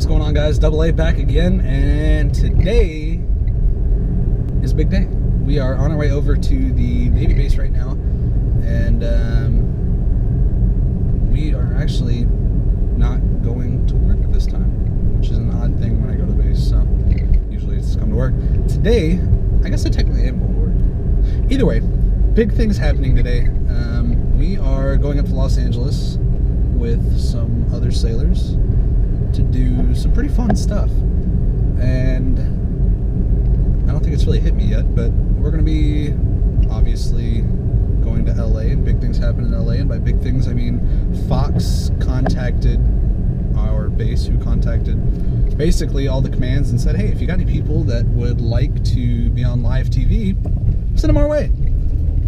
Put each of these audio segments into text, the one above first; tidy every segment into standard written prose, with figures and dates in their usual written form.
What's going on, guys? Double A back again, and today is a big day. We are on our way over to the Navy base right now, and we are actually not going to work this time, which is an odd thing when I go to the base. So usually it's come to work. Today, I guess I technically am going to work. Either way, big things happening today. We are going up to Los Angeles with some other sailors to do some pretty fun stuff, and I don't think it's really hit me yet, but we're going to be obviously going to LA, and big things happen in LA, and by big things I mean Fox contacted our base, who contacted basically all the commands and said, hey, if you got any people that would like to be on live TV, send them our way.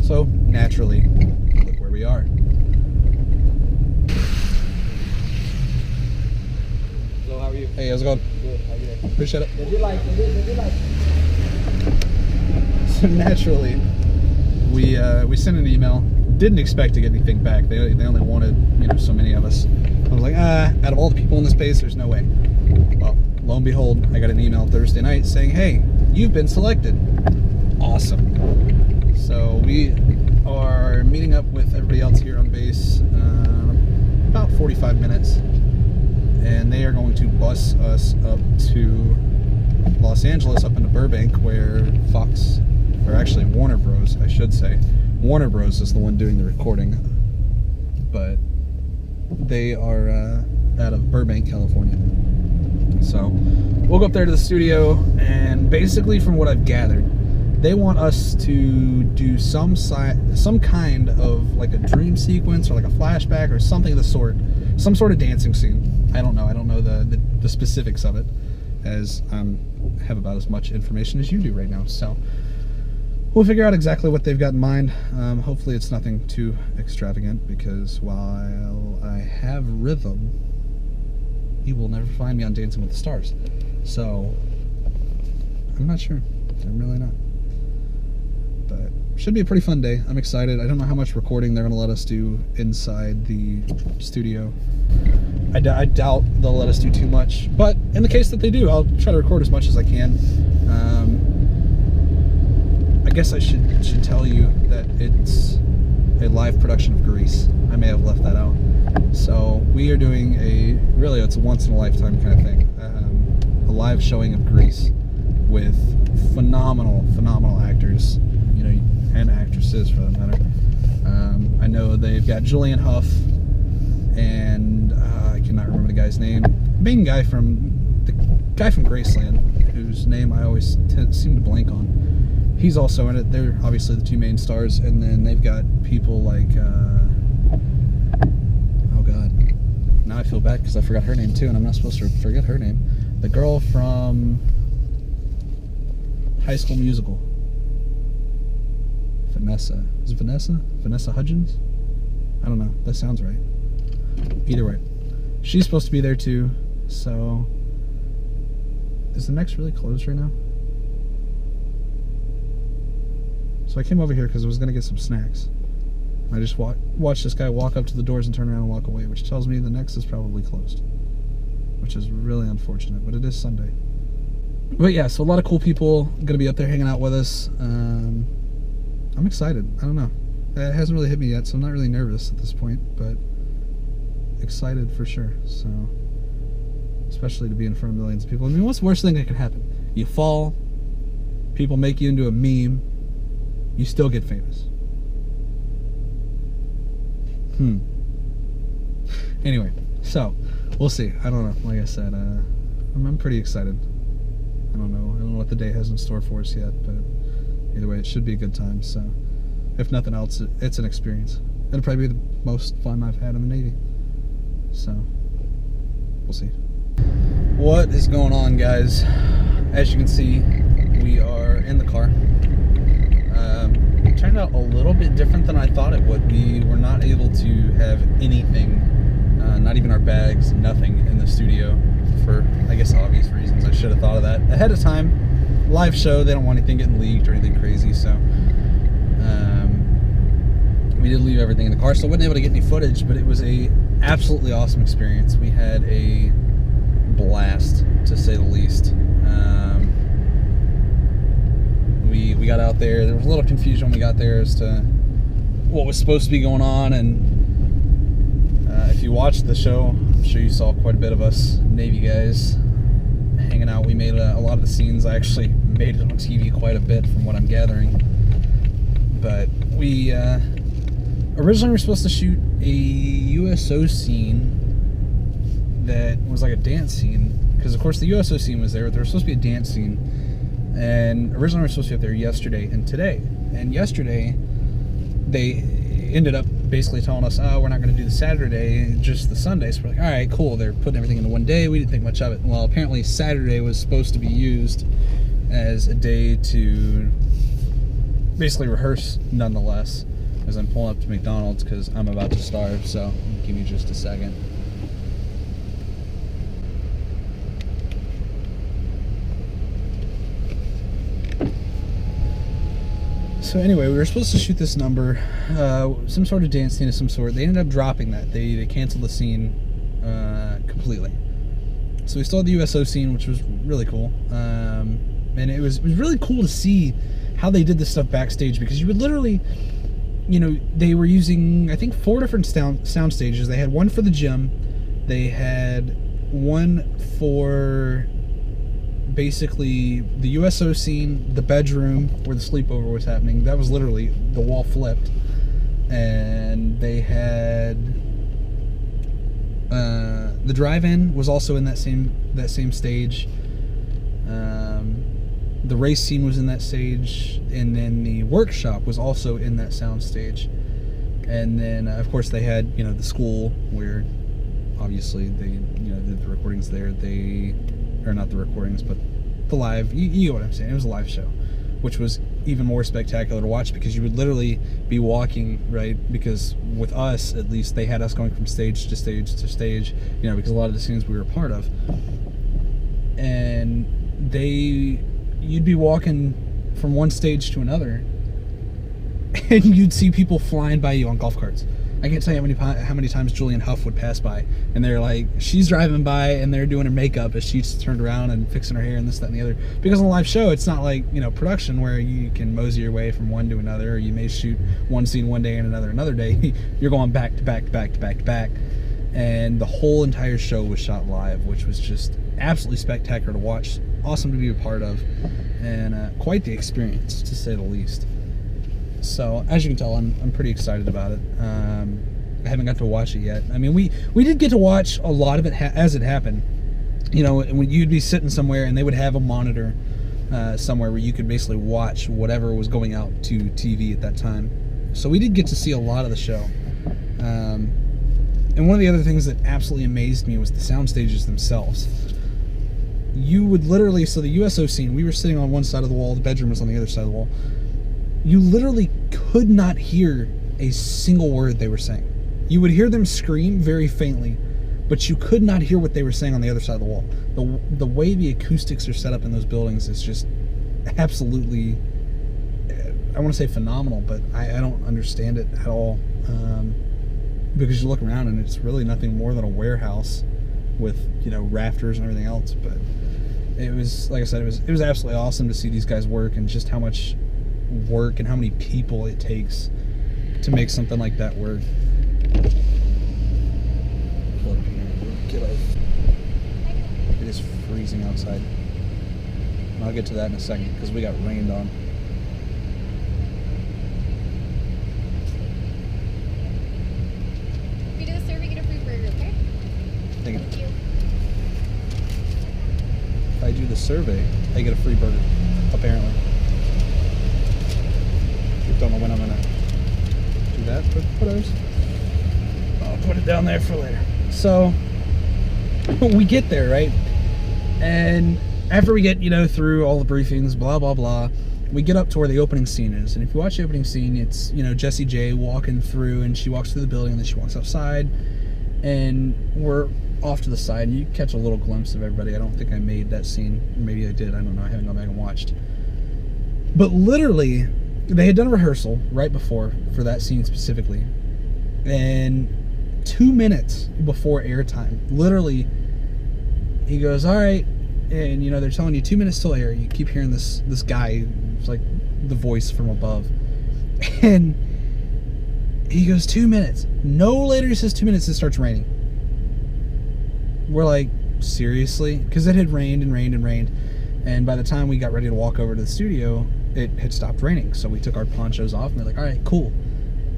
So naturally, look where we are. Hello, how are you? Hey, how's it going? Good, how are you doing? Appreciate it. Did you like? So naturally, we sent an email. Didn't expect to get anything back. They only wanted, so many of us. I was like, out of all the people in this base, there's no way. Well, lo and behold, I got an email Thursday night saying, hey, you've been selected. Awesome. So we are meeting up with everybody else here on base, about 45 minutes, and they are going to bus us up to Los Angeles, up into Burbank, where Fox, or actually Warner Bros, I should say. Warner Bros is the one doing the recording, but they are out of Burbank, California. So we'll go up there to the studio, and basically from what I've gathered, they want us to do some kind of like a dream sequence or like a flashback or something of the sort, some sort of dancing scene. I don't know the specifics of it, as I have about as much information as you do right now. So we'll figure out exactly what they've got in mind. Hopefully it's nothing too extravagant, because while I have rhythm, you will never find me on Dancing with the Stars. So I'm not sure. I'm really not. But should be a pretty fun day. I'm excited. I don't know how much recording they're going to let us do inside the studio. I doubt they'll let us do too much, but in the case that they do, I'll try to record as much as I can. I guess I should tell you that it's a live production of Grease. I may have left that out. So we are doing it's a once in a lifetime kind of thing. A live showing of Grease with phenomenal actors, and actresses for that matter. I know they've got Julian Huff, and I cannot remember the guy's name. The guy from Graceland, whose name I always seem to blank on. He's also in it. They're obviously the two main stars, and then they've got people like, oh god, now I feel bad because I forgot her name too, and I'm not supposed to forget her name. The girl from High School Musical. Vanessa. Is it Vanessa? Vanessa Hudgens? I don't know. That sounds right. Either way, she's supposed to be there too. So, is the next really closed right now? So I came over here because I was going to get some snacks. I just watched this guy walk up to the doors and turn around and walk away, which tells me the next is probably closed, which is really unfortunate, but it is Sunday. But yeah, so a lot of cool people going to be up there hanging out with us. I'm excited. I don't know. It hasn't really hit me yet, so I'm not really nervous at this point, but excited for sure. So, especially to be in front of millions of people. I mean, what's the worst thing that could happen? You fall, people make you into a meme, you still get famous. Anyway, so we'll see. I don't know. Like I said, I'm pretty excited. I don't know what the day has in store for us yet, but either way, it should be a good time. So, if nothing else, it's an experience. It'll probably be the most fun I've had in the Navy. So, we'll see. What is going on, guys? As you can see, we are in the car. It turned out a little bit different than I thought it would. We were not able to have anything, not even our bags, nothing in the studio for, I guess, obvious reasons. I should have thought of that ahead of time. Live show, they don't want anything getting leaked or anything crazy, so we did leave everything in the car, so I wasn't able to get any footage, but it was a absolutely awesome experience. We had a blast. there. There was a little confusion when we got there as to what was supposed to be going on, and if you watched the show, I'm sure you saw quite a bit of us Navy guys hanging out. We made a lot of the scenes. I actually made it on TV quite a bit from what I'm gathering. But we originally were supposed to shoot a USO scene that was like a dance scene, because of course the USO scene was there. There was supposed to be a dance scene, and originally we were supposed to be up there yesterday and today. And yesterday they ended up basically telling us, oh, we're not going to do the Saturday, just the Sunday. So we're like, all right, cool. They're putting everything into one day. We didn't think much of it. Well, apparently Saturday was supposed to be used as a day to basically rehearse nonetheless, as I'm pulling up to McDonald's because I'm about to starve. So give me just a second. So anyway, we were supposed to shoot this number, some sort of dance scene of some sort. They ended up dropping that. They canceled the scene completely. So we still had the USO scene, which was really cool. And it was really cool to see how they did this stuff backstage, because you would literally, you know, they were using, I think, 4 different sound stages. They had one for the gym. They had one for basically the USO scene, the bedroom where the sleepover was happening. That was literally the wall flipped. And they had the drive-in was also in that same stage. The race scene was in that stage, and then the workshop was also in that sound stage. And then of course they had, you know, the school where obviously they, you know, did the recordings there. Or not the recordings, but the live, you know what I'm saying. It was a live show, which was even more spectacular to watch, because you would literally be walking, right? Because with us, at least, they had us going from stage to stage to stage, you know, because a lot of the scenes we were a part of. And you'd be walking from one stage to another, and you'd see people flying by you on golf carts. I can't tell you how many times Julian Huff would pass by, and they're like, she's driving by, and they're doing her makeup as she's turned around and fixing her hair and this, that, and the other. Because on a live show, it's not like, you know, production where you can mosey your way from one to another, or you may shoot one scene one day and another day. You're going back to back to back to back to back. And the whole entire show was shot live, which was just absolutely spectacular to watch. Awesome to be a part of, and quite the experience, to say the least. So, as you can tell, I'm pretty excited about it. I haven't got to watch it yet. I mean, we did get to watch a lot of it as it happened. You know, when you'd be sitting somewhere and they would have a monitor somewhere where you could basically watch whatever was going out to TV at that time. So we did get to see a lot of the show. And one of the other things that absolutely amazed me was the sound stages themselves. You would literally, so the USO scene, we were sitting on one side of the wall, the bedroom was on the other side of the wall. You literally could not hear a single word they were saying. You would hear them scream very faintly, but you could not hear what they were saying on the other side of the wall. The way the acoustics are set up in those buildings is just absolutely, I want to say phenomenal, but I don't understand it at all. Because you look around and it's really nothing more than a warehouse with, you know, rafters and everything else. But it was, like I said, it was absolutely awesome to see these guys work, and just how much work and how many people it takes to make something like that work. Get off. It is freezing outside. And I'll get to that in a second because we got rained on. If you do the survey, get a free burger, okay? Thank you. Thank you. If I do the survey, I get a free burger, apparently. Don't know when I'm gonna do that, but whatever. I'll put it down there for later. So we get there, right? And after we get, you know, through all the briefings, blah blah blah, we get up to where the opening scene is. And if you watch the opening scene, it's, you know, Jessie J walking through, and she walks through the building, and then she walks outside, and we're off to the side, and you catch a little glimpse of everybody. I don't think I made that scene. Maybe I did. I don't know. I haven't gone back and watched. But literally, they had done a rehearsal right before for that scene specifically, and 2 minutes before airtime, literally, he goes, all right, and, you know, they're telling you 2 minutes till air. You keep hearing this guy, it's like the voice from above. And he goes, 2 minutes. No later, he says 2 minutes, it starts raining. We're like, seriously? Because it had rained and rained and rained. And by the time we got ready to walk over to the studio, it had stopped raining. So we took our ponchos off and we're like, all right, cool.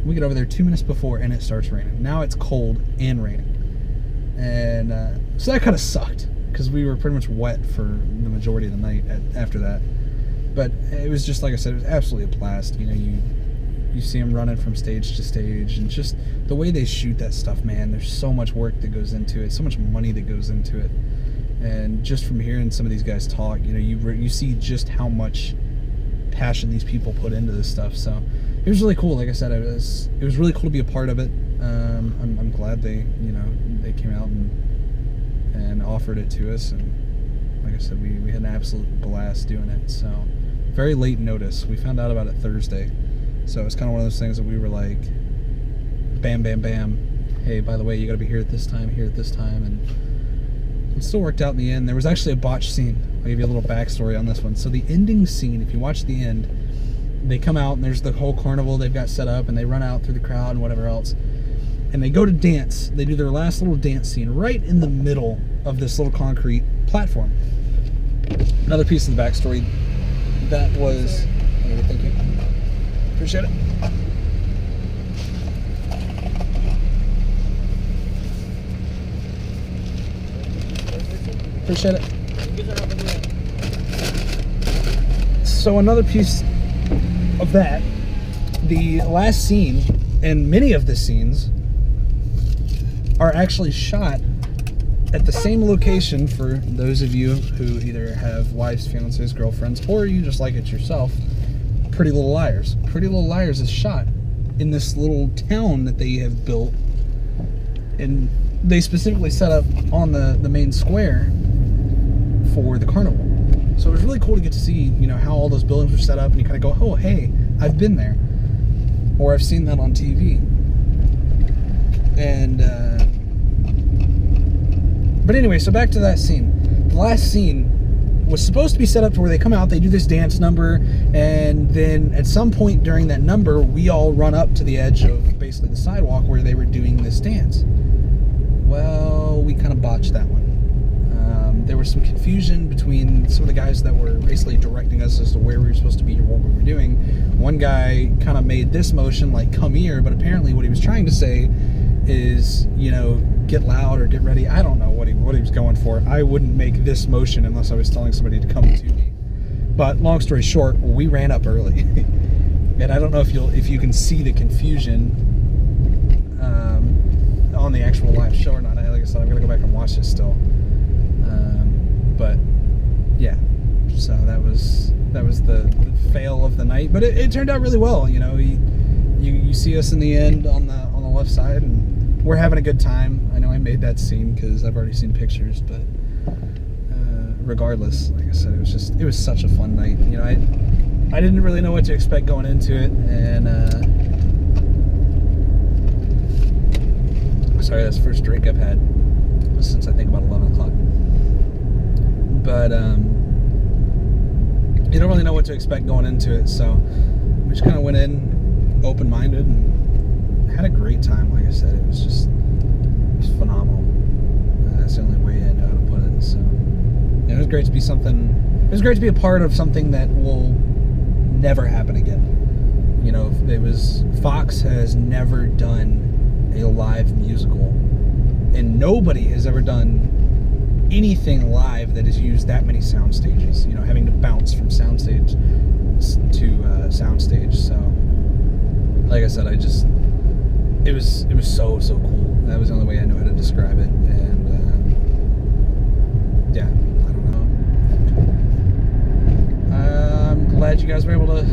We get over there 2 minutes before and it starts raining. Now it's cold and raining. And so that kind of sucked because we were pretty much wet for the majority of the night after that. But it was just, like I said, it was absolutely a blast. You know, you see them running from stage to stage, and just the way they shoot that stuff, man, there's so much work that goes into it, so much money that goes into it. And just from hearing some of these guys talk, you know, you see just how much passion these people put into this stuff. So it was really cool. Like I said, it was really cool to be a part of it. I'm glad they came out and offered it to us, and like I said, we had an absolute blast doing it. So very late notice. We found out about it Thursday, so it's kind of one of those things that we were like, bam, bam, bam. Hey, by the way, you got to be here at this time, and it still worked out in the end. There was actually a botched scene. I'll give you a little backstory on this one. So the ending scene, if you watch the end, they come out and there's the whole carnival they've got set up, and they run out through the crowd and whatever else. And they go to dance. They do their last little dance scene right in the middle of this little concrete platform. Another piece of the backstory, that was... Thank you. Appreciate it. Appreciate it. So another piece of that, the last scene, and many of the scenes are actually shot at the same location. For those of you who either have wives, fiancés, girlfriends, or you just like it yourself, Pretty Little Liars. Pretty Little Liars is shot in this little town that they have built, and they specifically set up on the main square for the carnival. So it was really cool to get to see, you know, how all those buildings were set up, and you kind of go, oh, hey, I've been there, or I've seen that on TV. And but anyway, so back to that scene. The last scene was supposed to be set up to where they come out, they do this dance number, and then at some point during that number, we all run up to the edge of basically the sidewalk where they were doing this dance. Well, we kind of botched that one. There was some confusion between some of the guys that were basically directing us as to where we were supposed to be or what we were doing. One guy kind of made this motion like, come here, but apparently what he was trying to say is, you know, get loud or get ready. I don't know what he was going for. I wouldn't make this motion unless I was telling somebody to come to me. But long story short, we ran up early. And I don't know if you can see the confusion on the actual live show or not. Like I said, I'm gonna go back and watch this still. But yeah, so that was the fail of the night. But it turned out really well. You know, you see us in the end on the left side, and we're having a good time. I know I made that scene because I've already seen pictures, but regardless, like I said, it was such a fun night. You know, I didn't really know what to expect going into it, and sorry, that's the first drink I've had since I think about 11 o'clock. But you don't really know what to expect going into it, so we just kind of went in open-minded and had a great time. Like I said, it was phenomenal. That's the only way I know how to put it. So it was great to be it was great to be a part of something that will never happen again. You know, Fox has never done a live musical, and nobody has ever done anything live that has used that many sound stages, you know, having to bounce from soundstage to soundstage. So like I said, it was so cool. That was the only way I know how to describe it. And yeah, I don't know. I'm glad you guys were able to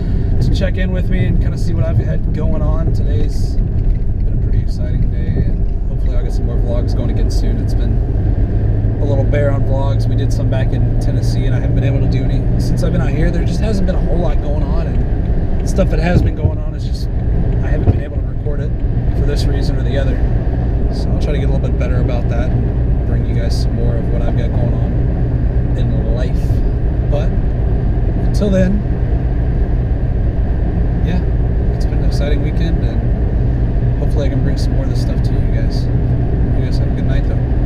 check in with me and kind of see what I've had going on. Today's been a pretty exciting day, and hopefully I'll get some more vlogs going again soon. It's been a little bare on vlogs. We did some back in Tennessee, and I haven't been able to do any since I've been out here. There just hasn't been a whole lot going on, and stuff that has been going on is just I haven't been able to record it for this reason or the other. So I'll try to get a little bit better about that and bring you guys some more of what I've got going on in life. But until then, exciting weekend, and hopefully I can bring some more of this stuff to you guys. You guys have a good night, though.